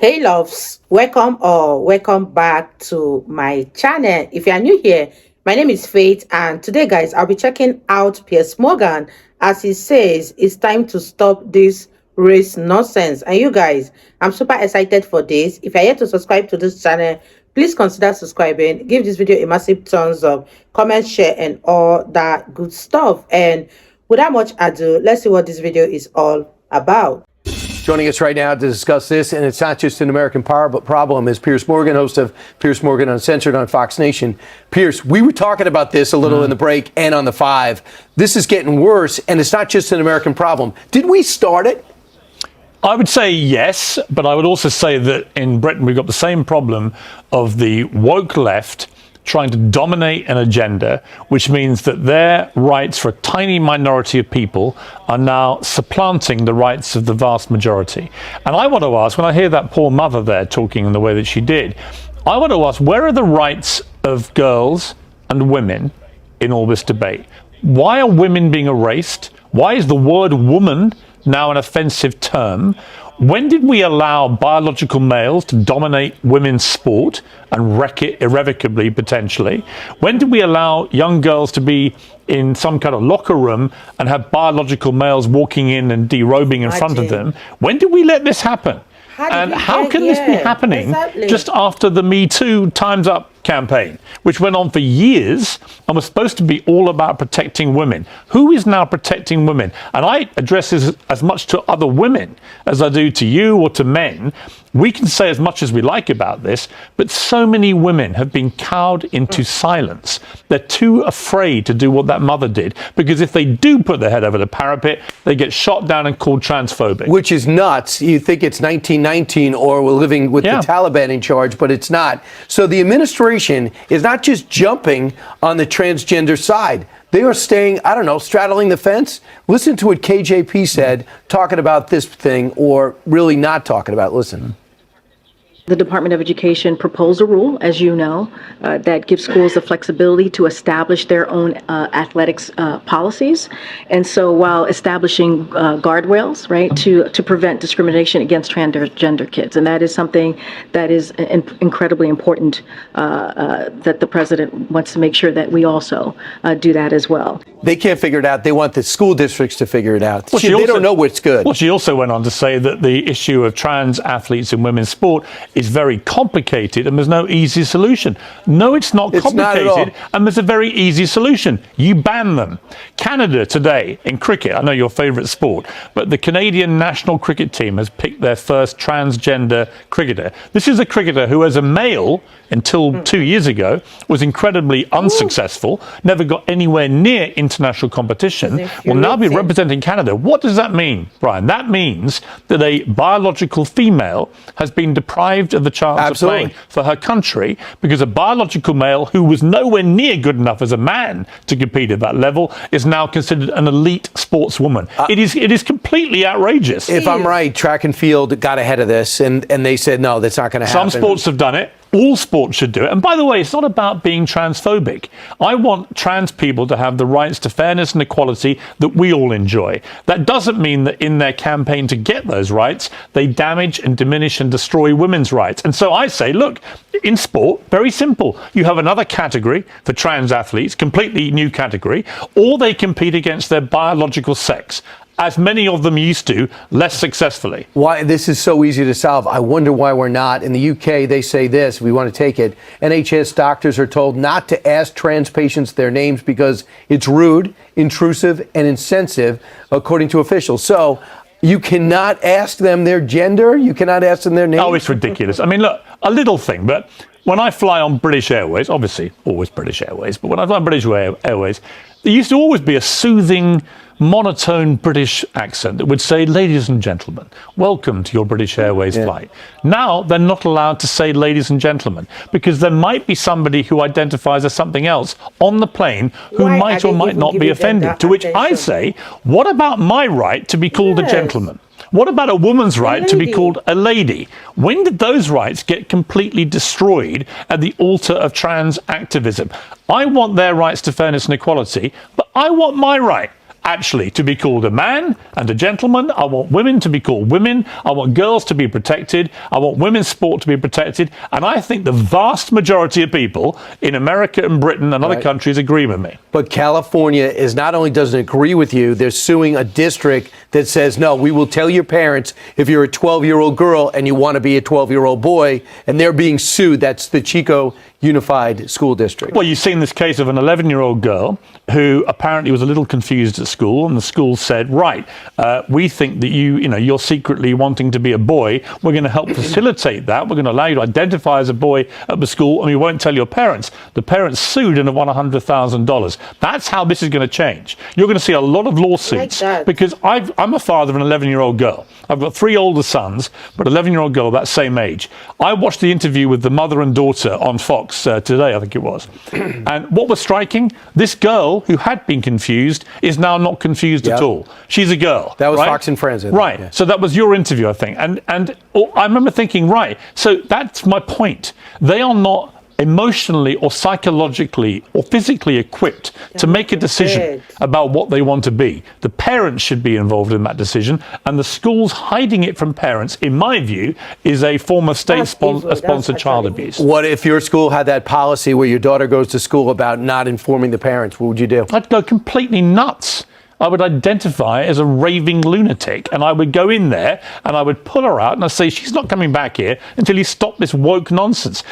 Hey loves, welcome back to my channel. If you are new here, my name is Faith, and today guys I'll be checking out Piers Morgan as he says it's time to stop this race nonsense. And you guys, I'm super excited for this. If you're yet to subscribe to this channel, please consider subscribing, give this video a massive thumbs up, comment, share, and all that good stuff. And without much ado, let's see what this video is all about. Joining us right now to discuss this, and it's not just an American problem, is Piers Morgan, host of Piers Morgan Uncensored on Fox Nation. Piers, we were talking about this a little in the break and on the 5. This is getting worse, and it's not just an American problem. Did we start it? I would say yes, but I would also say that in Britain we've got the same problem of the woke left trying to dominate an agenda, which means that their rights for a tiny minority of people are now supplanting the rights of the vast majority. And I want to ask, when I hear that poor mother there talking in the way that she did, I want to ask, where are the rights of girls and women in all this debate? Why are women being erased? Why is the word woman now an offensive term? When did we allow biological males to dominate women's sport and wreck it irrevocably, potentially? When did we allow young girls to be in some kind of locker room and have biological males walking in and derobing in front of them? When did we let this happen? And how can this be happening just after the Me Too Time's Up campaign, which went on for years and was supposed to be all about protecting women? Who is now protecting women? And I address this as much to other women as I do to you or to men. We can say as much as we like about this, but so many women have been cowed into silence. They're too afraid to do what that mother did, because if they do put their head over the parapet, they get shot down and called transphobic. Which is nuts. You think it's 1919 or we're living with the Taliban in charge, but it's not. So the administration is not just jumping on the transgender side. They are staying, I don't know, straddling the fence. Listen to what KJP said, talking about this thing, or really not talking about it. Listen. The Department of Education proposed a rule, as you know, that gives schools the flexibility to establish their own athletics policies. And so while establishing guardrails, right, to prevent discrimination against transgender kids. And that is something that is incredibly important, that the president wants to make sure that we also do that as well. They can't figure it out. They want the school districts to figure it out. Well, they don't know what's good. Well, she also went on to say that the issue of trans athletes in women's sport is very complicated and there's no easy solution. No, it's not complicated, and there's a very easy solution. You ban them. Canada today in cricket, I know your favourite sport, but the Canadian national cricket team has picked their first transgender cricketer. This is a cricketer who, as a male, until 2 years ago, was incredibly unsuccessful, never got anywhere near international competition, will now be representing Canada. What does that mean, Brian? That means that a biological female has been deprived of the chance of playing for her country because a biological male who was nowhere near good enough as a man to compete at that level is now considered an elite sportswoman. It is completely outrageous. If I'm right, track and field got ahead of this, and they said, no, that's not going to happen. Some sports have done it. All sports should do it. And by the way, it's not about being transphobic. I want trans people to have the rights to fairness and equality that we all enjoy. That doesn't mean that in their campaign to get those rights, they damage and diminish and destroy women's rights. And so I say, look, in sport, very simple. You have another category for trans athletes, completely new category, or they compete against their biological sex, as many of them used to, less successfully. Why this is so easy to solve. I wonder why we're not. In the UK, they say this, we want to take it. NHS doctors are told not to ask trans patients their names because it's rude, intrusive, and insensitive, according to officials. So you cannot ask them their gender? You cannot ask them their name? Oh, it's ridiculous. I mean, look, a little thing, but when I fly on British Airways, obviously always British Airways, but when I fly on British Airways, there used to always be a soothing, monotone British accent that would say, ladies and gentlemen, welcome to your British Airways flight. Now they're not allowed to say ladies and gentlemen because there might be somebody who identifies as something else on the plane who might or might not be offended. To which I say, what about my right to be called a gentleman? What about a woman's right to be called a lady? When did those rights get completely destroyed at the altar of trans activism? I want their rights to fairness and equality, but I want my right actually to be called a man and a gentleman. I want women to be called women. I want girls to be protected. I want women's sport to be protected. And I think the vast majority of people in America and Britain and other countries agree with me. But California is not only doesn't agree with you, they're suing a district that says, no, we will tell your parents if you're a 12-year-old girl and you want to be a 12-year-old boy, and they're being sued. That's the Chico Unified School District. Well, you've seen this case of an 11-year-old girl who apparently was a little confused at school, and the school said, right, we think that you're secretly wanting to be a boy. We're going to help facilitate that. We're going to allow you to identify as a boy at the school, and we won't tell your parents. The parents sued and have won $100,000. That's how this is going to change. You're going to see a lot of lawsuits because I'm a father of an 11-year-old girl. I've got 3 older sons, but 11-year-old girl that same age. I watched the interview with the mother and daughter on Fox today, I think it was. And what was striking, this girl who had been confused is now not confused at all. She's a girl. That was Fox and Friends. Right. Yeah. So that was your interview, I think. And I remember thinking, right, so that's my point. They are not emotionally or psychologically or physically equipped to make a decision about what they want to be. The parents should be involved in that decision, and the schools hiding it from parents, in my view, is a form of state-sponsored child abuse. What if your school had that policy where your daughter goes to school about not informing the parents? What would you do? I'd go completely nuts. I would identify as a raving lunatic, and I would go in there and I would pull her out and I'd say, she's not coming back here until you stop this woke nonsense.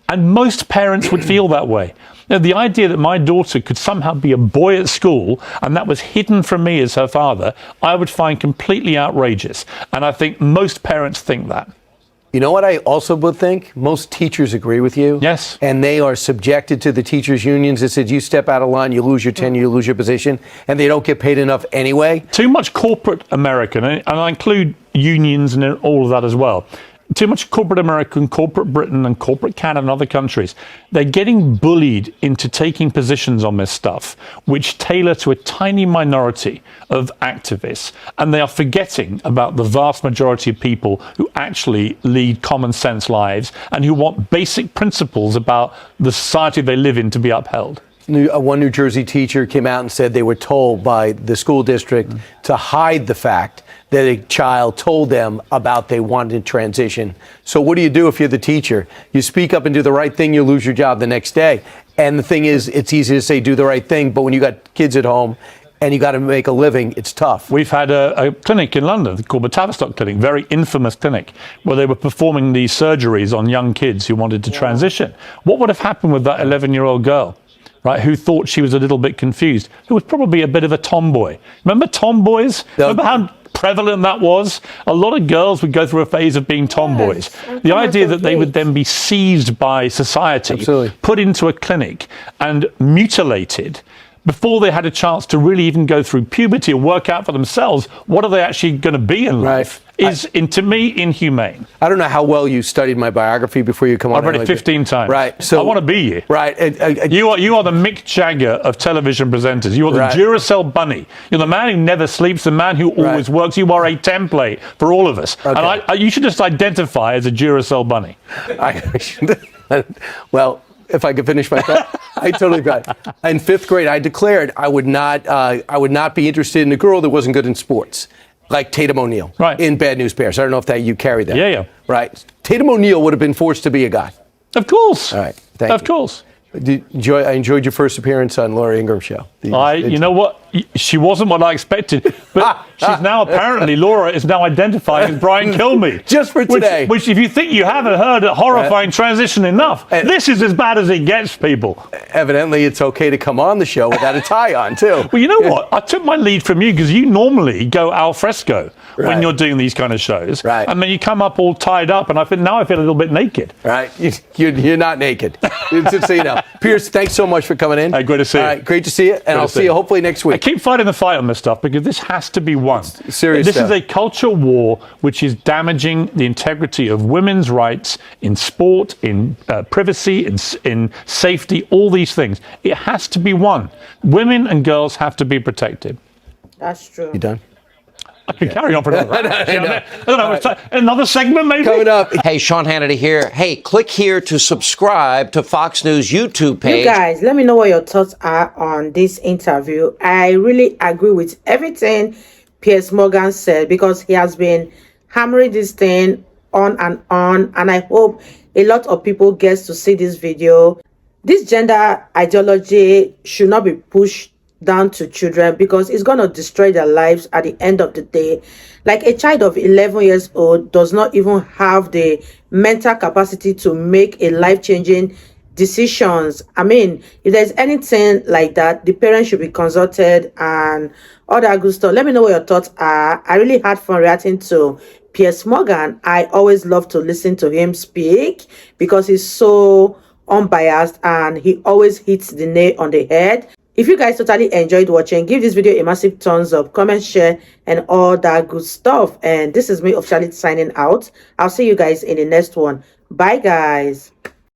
And most parents would feel that way. Now, the idea that my daughter could somehow be a boy at school and that was hidden from me as her father, I would find completely outrageous. And I think most parents think that. You know what I also would think? Most teachers agree with you. Yes. And they are subjected to the teachers' unions that said, you step out of line, you lose your tenure, you lose your position, and they don't get paid enough anyway. Too much corporate American, and I include unions and all of that as well. Too much corporate America, corporate Britain and corporate Canada and other countries. They're getting bullied into taking positions on this stuff, which tailor to a tiny minority of activists. And they are forgetting about the vast majority of people who actually lead common sense lives and who want basic principles about the society they live in to be upheld. One New Jersey teacher came out and said they were told by the school district to hide the fact that a child told them about they wanted to transition. So what do you do if you're the teacher? You speak up and do the right thing, you lose your job the next day. And the thing is, it's easy to say do the right thing, but when you got kids at home and you got to make a living, it's tough. We've had a clinic in London called the Tavistock Clinic, very infamous clinic, where they were performing these surgeries on young kids who wanted to transition. What would have happened with that 11-year-old girl? Right, who thought she was a little bit confused, who was probably a bit of a tomboy. Remember tomboys? Remember how prevalent that was? A lot of girls would go through a phase of being tomboys. The idea that they would then be seized by society, put into a clinic and mutilated before they had a chance to really even go through puberty and work out for themselves what are they actually going to be in life is, to me, inhumane. I don't know how well you studied my biography before you come on. I've read it 15 times. Right. So I want to be you. Right. You are the Mick Jagger of television presenters. You are the Duracell bunny. You're the man who never sleeps, the man who always works. You are a template for all of us. Okay. And you should just identify as a Duracell bunny. Well, if I could finish my thought, I totally got it. In 5th grade, I declared I would not be interested in a girl that wasn't good in sports, like Tatum O'Neal in Bad News Bears. I don't know if you carried that. Yeah. Right. Tatum O'Neal would have been forced to be a guy. Of course. All right. Thank you. Of course. I enjoyed your first appearance on Laura Ingraham's show. You know what? She wasn't what I expected, but she's now apparently, Laura is now identifying as Brian Kilmeade. Just for today. Which, if you think you haven't heard a horrifying transition enough, this is as bad as it gets, people. Evidently, it's okay to come on the show without a tie on, too. Well, you know what? I took my lead from you because you normally go al fresco when you're doing these kind of shows. Right. And then you come up all tied up, and now I feel a little bit naked. Right. You're not naked. Just so you know. Piers, thanks so much for coming in. Hey, great to see you. All right, great to see you, and I'll see you hopefully next week. I keep fighting the fight on this stuff because this has to be won. Serious This stuff. is a culture war which is damaging the integrity of women's rights in sport, in privacy, in safety, all these things. It has to be won. Women and girls have to be protected. That's true. You done? I could carry on for another hour. I don't know. Another segment, maybe? Coming up. Hey, Sean Hannity here. Hey, click here to subscribe to Fox News YouTube page. You guys, let me know what your thoughts are on this interview. I really agree with everything Piers Morgan said, because he has been hammering this thing on, and I hope a lot of people get to see this video. This gender ideology should not be pushed down to children, because it's going to destroy their lives at the end of the day. Like, a child of 11 years old does not even have the mental capacity to make a life-changing decisions. I mean, if there's anything like that, the parents should be consulted and all that good stuff. Let me know what your thoughts are. I really had fun reacting to Piers Morgan. I always love to listen to him speak, because he's so unbiased and he always hits the nail on the head. If you guys totally enjoyed watching, give this video a massive thumbs up, comment, share, and all that good stuff. And this is me officially signing out. I'll see you guys in the next one. Bye, guys.